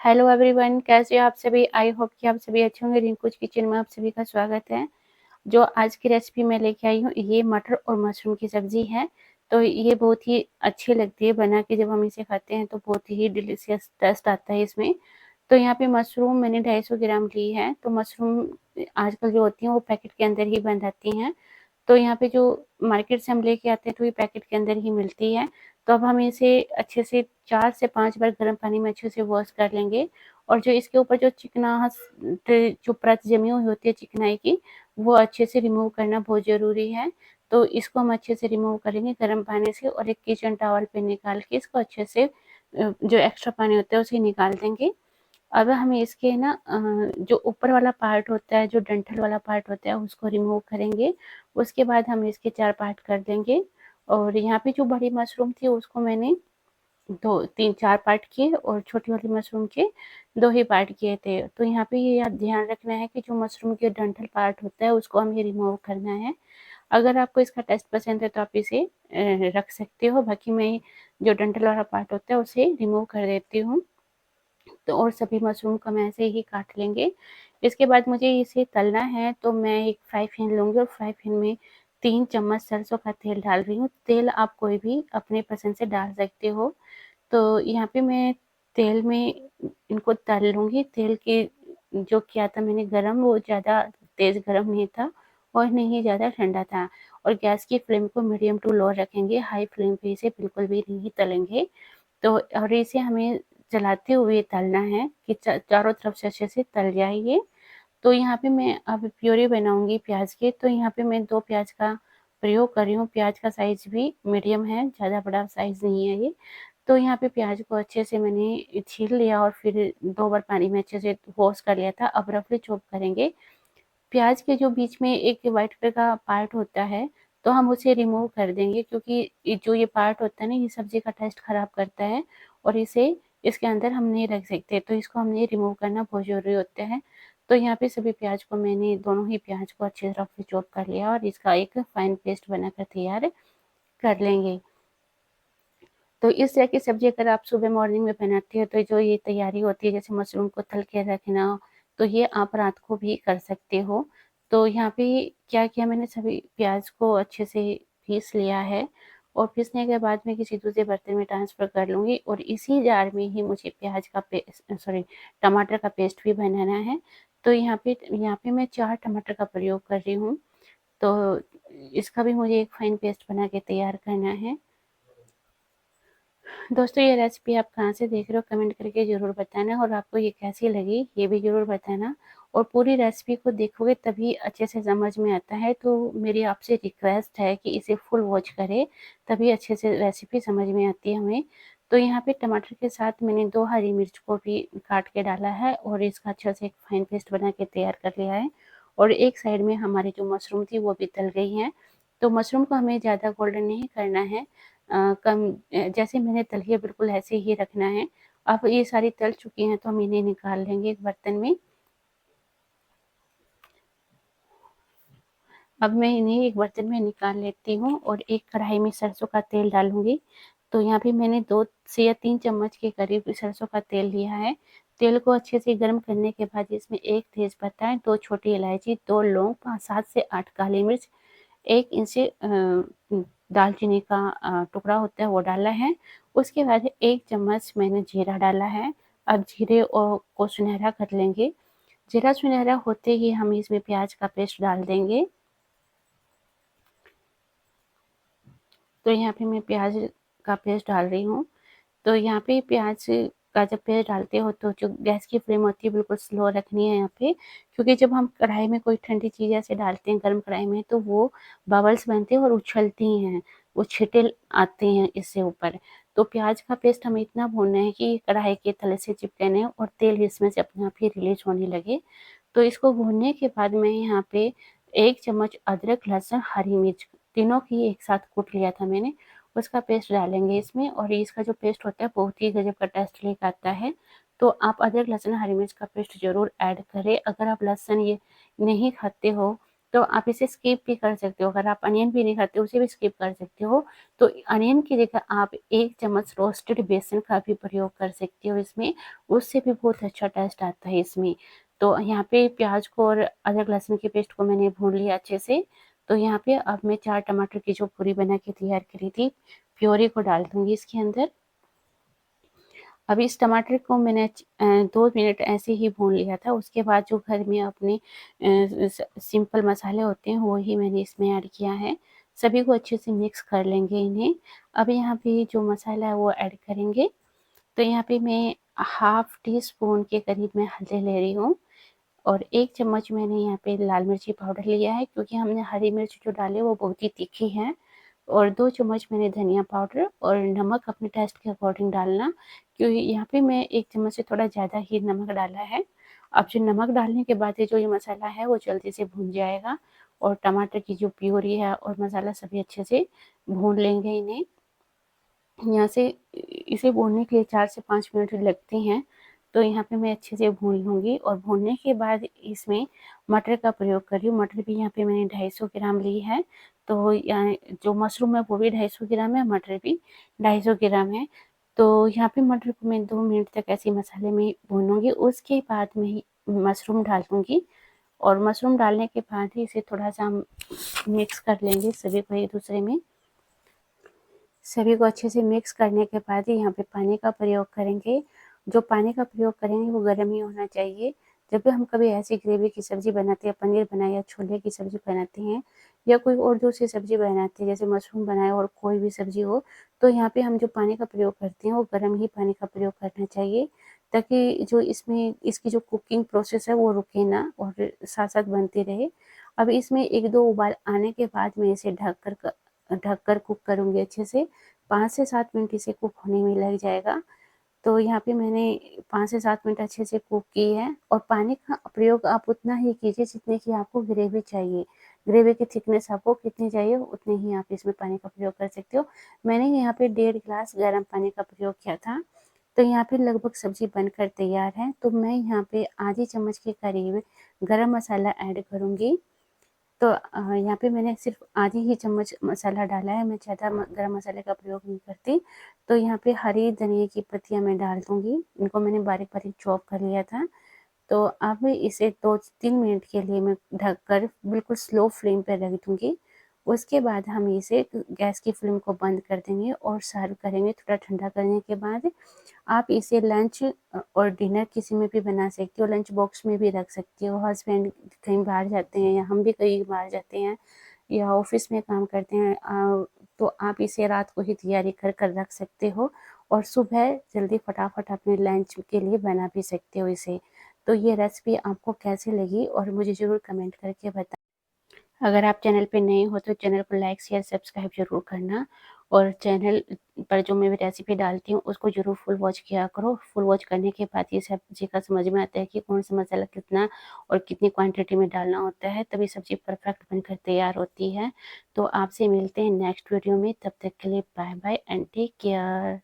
Hello everyone, कैसे हो आप सभी? आई होप कि आप सभी अच्छे होंगे। रिंकूज किचन में आप सभी का स्वागत है। जो आज की रेसिपी मैं लेके आई हूँ, ये मटर और मशरूम की सब्जी है। तो ये बहुत ही अच्छी लगती है बना के, जब हम इसे खाते हैं तो बहुत ही डिलीशियस टेस्ट आता है इसमें। तो यहाँ पे मशरूम मैंने 250 ग्राम ली है। तो मशरूम आजकल जो होती हैं वो पैकेट के अंदर ही बन जाती हैं। तो यहाँ पे जो मार्केट से हम लेके आते हैं तो ये पैकेट के अंदर ही मिलती है। तो अब हम इसे अच्छे से 4 से 5 बार गर्म पानी में अच्छे से वॉश कर लेंगे। और जो इसके ऊपर जो जो परत जमी हुई होती है चिकनाई की, वो अच्छे से रिमूव करना बहुत ज़रूरी है। तो इसको हम अच्छे से रिमूव करेंगे गर्म पानी से, और एक किचन टॉवल पे निकाल के इसको अच्छे से जो एक्स्ट्रा पानी होता है उसे निकाल देंगे। अब हमें इसके ना जो ऊपर वाला पार्ट होता है, जो डंठल वाला पार्ट होता है, उसको रिमूव करेंगे। उसके बाद हम इसके 4 पार्ट कर देंगे। और यहाँ पे जो बड़ी मशरूम थी उसको मैंने 2-3-4 पार्ट किए, और छोटी वाली मशरूम के 2 ही पार्ट किए थे। तो यहाँ पे ये ध्यान रखना है कि जो मशरूम के डंठल पार्ट होता है उसको हमें रिमूव करना है। अगर आपको इसका टेस्ट पसंद है तो आप इसे रख सकते हो। बाकी मैं जो डंठल वाला पार्ट होता है उसे रिमूव कर देती हूँ। तो और सभी मशरूम को हम ऐसे ही काट लेंगे। इसके बाद मुझे इसे तलना है, तो मैं एक फ्राई पैन लूँगी और फ्राई पैन में 3 चम्मच सरसों का तेल डाल रही हूँ। तेल आप कोई भी अपने पसंद से डाल सकते हो। तो यहाँ पे मैं तेल में इनको तल लूँगी। तेल के जो किया था मैंने गरम, वो ज़्यादा तेज़ गरम नहीं था और नहीं ही ज़्यादा ठंडा था। और गैस की फ्लेम को मीडियम टू लो रखेंगे, हाई फ्लेम पे इसे बिल्कुल भी नहीं तलेंगे। तो और इसे हमें चलाते हुए तलना है कि चारों तरफ से अच्छे से तल जाए ये। तो यहाँ पे मैं अब प्यूरी बनाऊँगी प्याज की। तो यहाँ पे मैं 2 प्याज का प्रयोग कर रही हूँ। प्याज का साइज़ भी मीडियम है, ज़्यादा बड़ा साइज़ नहीं है ये। तो यहाँ पे प्याज को अच्छे से मैंने छील लिया और फिर 2 बार पानी में अच्छे से वॉश कर लिया था। अब रफली चॉप करेंगे। प्याज के जो बीच में एक व्हाइट कलर का पार्ट होता है, तो हम उसे रिमूव कर देंगे, क्योंकि जो ये पार्ट होता है ना, ये सब्जी का टेस्ट खराब करता है और इसे इसके अंदर हम नहीं रख सकते। तो इसको हमने रिमूव करना बहुत ज़रूरी होता है। तो यहाँ पे सभी प्याज को मैंने, दोनों ही प्याज को अच्छे से रफली चॉप कर लिया और इसका एक फाइन पेस्ट बनाकर तैयार कर लेंगे। तो इस तरह की सब्ज़ी अगर आप सुबह मॉर्निंग में बनाते हो, तो जो ये तैयारी होती है, जैसे मशरूम को तल के रखना, तो ये आप रात को भी कर सकते हो। तो यहाँ पे क्या किया मैंने, सभी प्याज को अच्छे से पीस लिया है। और पीसने के बाद मैं किसी दूसरे बर्तन में ट्रांसफ़र कर लूँगी, और इसी जार में ही मुझे प्याज का टमाटर का पेस्ट भी बनाना है। तो यहाँ पे मैं 4 टमाटर का प्रयोग कर रही हूँ। तो इसका भी मुझे एक फाइन पेस्ट बना के तैयार करना है। दोस्तों, ये रेसिपी आप कहाँ से देख रहे हो, कमेंट करके ज़रूर बताना, और आपको ये कैसी लगी ये भी ज़रूर बताना। और पूरी रेसिपी को देखोगे तभी अच्छे से समझ में आता है। तो मेरी आपसे रिक्वेस्ट है कि इसे फुल वॉच करें, तभी अच्छे से रेसिपी समझ में आती है हमें। तो यहाँ पे टमाटर के साथ मैंने 2 हरी मिर्च को भी काट के डाला है, और इसका अच्छा से एक फाइन पेस्ट बना के तैयार कर लिया है। और एक साइड में हमारी जो मशरूम थी वो भी तल गई हैं। तो मशरूम को हमें ज़्यादा गोल्डन नहीं करना है, जैसे मैंने तल के बिल्कुल ऐसे ही रखना है। अब ये सारी तल चुकी हैं, तो हम इन्हें निकाल लेंगे एक बर्तन में। अब मैं इन्हें एक बर्तन में निकाल लेती हूँ और एक कढ़ाई में सरसों का तेल डालूँगी। तो यहाँ पे मैंने 2 से या 3 चम्मच के करीब सरसों का तेल लिया है। तेल को अच्छे से गर्म करने के बाद इसमें 1 तेज़पत्ता, 2 छोटी इलायची, 2 लौंग, 5 7 से 8 काली मिर्च, 1 इंच दालचीनी का टुकड़ा होता है वो डाला है। उसके बाद 1 चम्मच मैंने जीरा डाला है। अब जीरे को सुनहरा कर लेंगे। जीरा सुनहरा होते ही हम इसमें प्याज का पेस्ट डाल देंगे। तो यहाँ पे मैं प्याज का पेस्ट डाल रही हूँ। तो यहाँ पे प्याज का जब पेस्ट डालते हो तो जो गैस की फ्लेम होती है बिल्कुल स्लो रखनी है यहाँ पे, क्योंकि जब हम कढ़ाई में कोई ठंडी चीज़ ऐसे डालते हैं गर्म कढ़ाई में, तो वो बबल्स बनते हैं और उछलती हैं, वो छींटे आते हैं इससे ऊपर। तो प्याज का पेस्ट हमें इतना भूनना है कि कढ़ाई के तले से चिपके नहीं और तेल इसमें से अपने आप ही रिलीज होने लगे। तो इसको भूनने के बाद मैं यहाँ पे 1 चम्मच अदरक, लहसुन, हरी मिर्च, तीनों की एक साथ कूट लिया था मैंने, उसका पेस्ट डालेंगे इसमें। और इसका जो पेस्ट होता है बहुत ही गजब का टेस्ट लेकर आता है। तो आप अदरक, लहसुन, हरी मिर्च का पेस्ट ज़रूर ऐड करें। अगर आप लहसुन ये नहीं खाते हो तो आप इसे स्किप भी कर सकते हो। अगर आप अनियन भी नहीं खाते उसे भी स्किप कर सकते हो। तो अनियन की जगह आप 1 चम्मच रोस्टेड बेसन का भी प्रयोग कर सकते हो इसमें, उससे भी बहुत अच्छा टेस्ट आता है इसमें। तो यहाँ पे प्याज को और अदरक लहसुन की पेस्ट को मैंने भून लिया अच्छे से। तो यहाँ पे अब मैं 4 टमाटर की जो प्यूरी बना के तैयार करी थी, प्योरी को डाल दूँगी इसके अंदर। अब इस टमाटर को मैंने 2 मिनट ऐसे ही भून लिया था। उसके बाद जो घर में अपने सिंपल मसाले होते हैं वो ही मैंने इसमें ऐड किया है। सभी को अच्छे से मिक्स कर लेंगे इन्हें। अब यहाँ पे जो मसाला है वो ऐड करेंगे। तो यहाँ पे मैं हाफ टी स्पून के करीब मैं हल्दी ले रही हूँ और 1 चम्मच मैंने यहाँ पे लाल मिर्ची पाउडर लिया है, क्योंकि हमने हरी मिर्च जो डाली वो बहुत ही तीखी है। और 2 चम्मच मैंने धनिया पाउडर और नमक अपने टेस्ट के अकॉर्डिंग डालना, क्योंकि यहाँ पे मैं 1 चम्मच से थोड़ा ज़्यादा ही नमक डाला है। अब जो नमक डालने के बाद ये जो ये मसाला है वो जल्दी से भुन जाएगा और टमाटर की जो प्यूरी है और मसाला सभी अच्छे से भून लेंगे इन्हें। यहाँ से इसे भूनने के लिए 4 से 5 मिनट लगते हैं। तो यहाँ पे मैं अच्छे से भून लूँगी और भूनने के बाद इसमें मटर का प्रयोग कर रही हूँ। मटर भी यहाँ पे मैंने 250 ग्राम ली है। तो यहाँ जो मशरूम है वो भी 250 ग्राम है, मटर भी 250 ग्राम है। तो यहाँ पे मटर को मैं 2 मिनट तक ऐसे मसाले में भूनूँगी। उसके बाद मैं मशरूम डाल दूँगी और मशरूम डालने के बाद ही इसे थोड़ा-सा मिक्स कर लेंगे सभी को एक-दूसरे में। सभी को अच्छे से मिक्स करने के बाद ही यहाँ पे पानी का प्रयोग करेंगे। जो पानी का प्रयोग करेंगे वो गर्म ही होना चाहिए। जब भी हम कभी ऐसी ग्रेवी की सब्ज़ी बनाते हैं, पनीर बनाए या छोले की सब्ज़ी बनाते हैं या कोई और दूसरी सब्ज़ी बनाते हैं, जैसे मशरूम बनाए और कोई भी सब्ज़ी हो, तो यहाँ पे हम जो पानी का प्रयोग करते हैं वो गर्म ही पानी का प्रयोग करना चाहिए, ताकि जो इसमें इसकी जो कुकिंग प्रोसेस है वो रुके ना और साथ-साथ बनती रहे। अब इसमें 1-2 उबाल आने के बाद मैं इसे ढककर कुक करूँगी अच्छे से। 5 से 7 मिनट इसे कुक होने में लग जाएगा। तो यहाँ पे मैंने 5 से 7 मिनट अच्छे से कुक की है और पानी का प्रयोग आप उतना ही कीजिए जितने की आपको ग्रेवी चाहिए। ग्रेवी की थिकनेस आपको कितनी चाहिए उतने ही आप इसमें पानी का प्रयोग कर सकते हो। मैंने यहाँ पे 1.5 गिलास गर्म पानी का प्रयोग किया था। तो यहाँ पे लगभग सब्ज़ी बनकर तैयार है। तो मैं यहाँ पे आधी चम्मच के करीब गरम मसाला ऐड करूँगी। तो यहाँ पे मैंने सिर्फ़ आधी ही चम्मच मसाला डाला है, मैं ज़्यादा गरम मसाले का प्रयोग नहीं करती। तो यहाँ पे हरी धनिया की पत्तियाँ मैं डाल दूँगी, इनको मैंने बारीक-बारीक चॉप कर लिया था। तो अब इसे 2-3 मिनट के लिए मैं ढककर बिल्कुल स्लो फ्लेम पे रख दूँगी। उसके बाद हम इसे गैस की फ्लेम को बंद कर देंगे और सर्व करेंगे। थोड़ा ठंडा करने के बाद आप इसे लंच और डिनर किसी में भी बना सकते हो, लंच बॉक्स में भी रख सकते हो। हस्बैंड कहीं बाहर जाते हैं या हम भी कहीं बाहर जाते हैं या ऑफ़िस में काम करते हैं, तो आप इसे रात को ही तैयारी कर कर रख सकते हो और सुबह जल्दी फटाफट अपने लंच के लिए बना भी सकते हो इसे। तो ये रेसिपी आपको कैसी लगी और मुझे ज़रूर कमेंट करके अगर आप चैनल पे नए हो तो चैनल को लाइक, शेयर, सब्सक्राइब ज़रूर करना और चैनल पर जो मैं रेसिपी डालती हूँ उसको ज़रूर फुल वॉच किया करो। फुल वॉच करने के बाद ये सब्ज़ी का समझ में आता है कि कौन-सा मसाला कितना और कितनी क्वांटिटी में डालना होता है, तभी सब्ज़ी परफेक्ट बनकर तैयार होती है। तो आपसे मिलते हैं नेक्स्ट वीडियो में, तब तक के लिए bye bye and take care.